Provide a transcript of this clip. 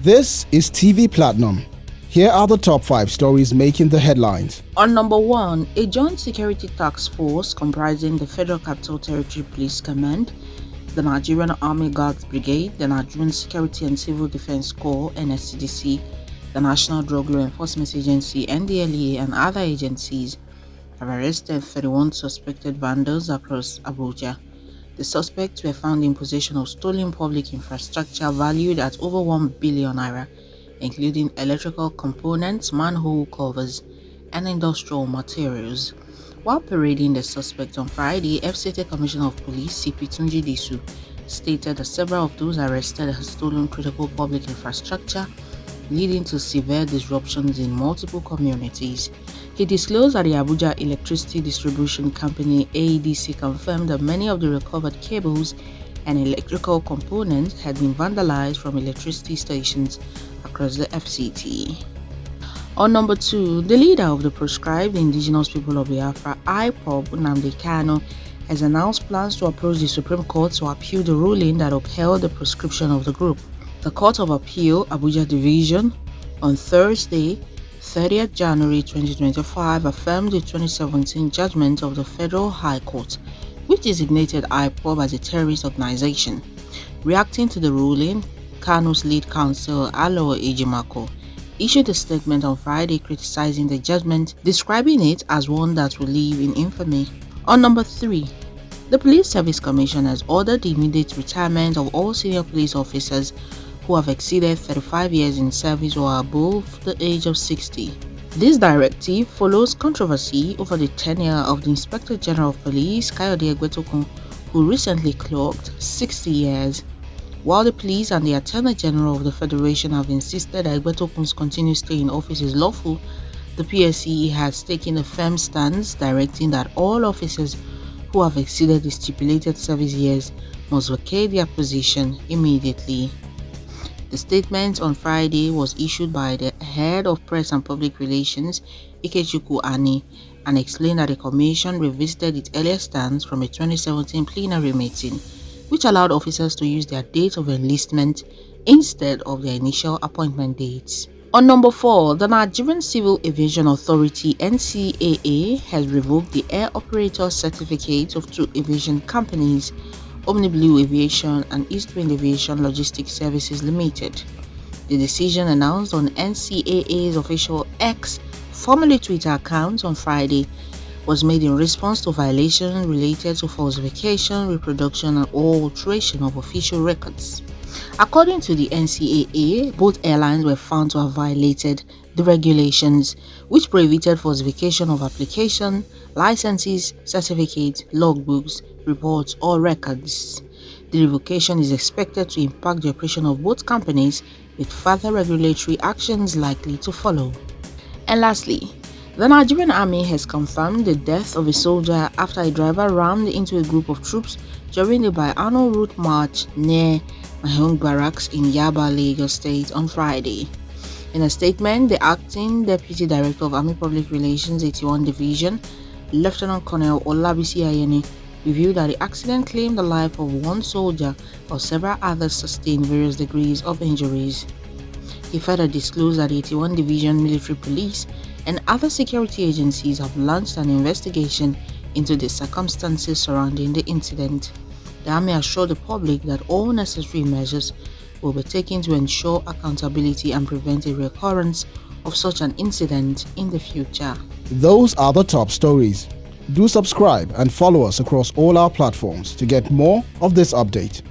This is TV Platinum. Here are the top 5 stories making the headlines. On number 1, a joint security task force comprising the Federal Capital Territory Police Command, the Nigerian Army Guards Brigade, the Nigerian Security and Civil Defense Corps (NSCDC), the National Drug Law Enforcement Agency (NDLEA), and other agencies have arrested 31 suspected vandals across Abuja. The suspects were found in possession of stolen public infrastructure valued at over 1 billion naira, including electrical components, manhole covers, and industrial materials. While parading the suspects on Friday, FCT Commissioner of Police CP Tunji Disu stated that several of those arrested had stolen critical public infrastructure, leading to severe disruptions in multiple communities. He disclosed that the Abuja Electricity Distribution Company (AEDC) confirmed that many of the recovered cables and electrical components had been vandalized from electricity stations across the FCT. On number 2, the leader of the proscribed indigenous people of Biafra, IPOB, Nnamdi Kanu, has announced plans to approach the Supreme Court to appeal the ruling that upheld the proscription of the group. The Court of Appeal, Abuja Division, on Thursday, 30th January 2025, affirmed the 2017 judgment of the Federal High Court, which designated IPOB as a terrorist organization. Reacting to the ruling, Kanu's lead counsel, Alo Ejimako, issued a statement on Friday criticizing the judgment, describing it as one that will live in infamy. On number 3, the Police Service Commission has ordered the immediate retirement of all senior police officers who have exceeded 35 years in service or are above the age of 60. This directive follows controversy over the tenure of the Inspector General of Police, Kayode Egbetokun, who recently clocked 60 years. While the police and the Attorney General of the Federation have insisted that Egbetokun's continued stay in office is lawful, the PSE has taken a firm stance directing that all officers who have exceeded the stipulated service years must vacate their position immediately. The statement on Friday was issued by the head of Press and Public Relations, Ikechukwu Ani, and explained that the Commission revisited its earlier stance from a 2017 plenary meeting, which allowed officers to use their date of enlistment instead of their initial appointment dates. On number 4, the Nigerian Civil Aviation Authority (NCAA) has revoked the air operator certificates of 2 aviation companies, OmniBlue Aviation and Eastwind Aviation Logistics Services Limited. The decision, announced on NCAA's official X, formerly Twitter account on Friday, was made in response to violations related to falsification, reproduction, and alteration of official records. According to the NCAA, both airlines were found to have violated the regulations, which prohibited falsification of application, licenses, certificates, logbooks, reports, or records. The revocation is expected to impact the operation of both companies, with further regulatory actions likely to follow. And lastly, the Nigerian Army has confirmed the death of a soldier after a driver rammed into a group of troops during the biannual route march near Mahung Barracks in Yaba, Lagos State on Friday. In a statement, the Acting Deputy Director of Army Public Relations 81 Division, Lieutenant Colonel Olabisi Ayeni, revealed that the accident claimed the life of one soldier, while several others sustained various degrees of injuries. He further disclosed that the 81 Division Military Police and other security agencies have launched an investigation into the circumstances surrounding the incident. The Army assured the public that all necessary measures will be taken to ensure accountability and prevent a recurrence of such an incident in the future. Those are the top stories. Do subscribe and follow us across all our platforms to get more of this update.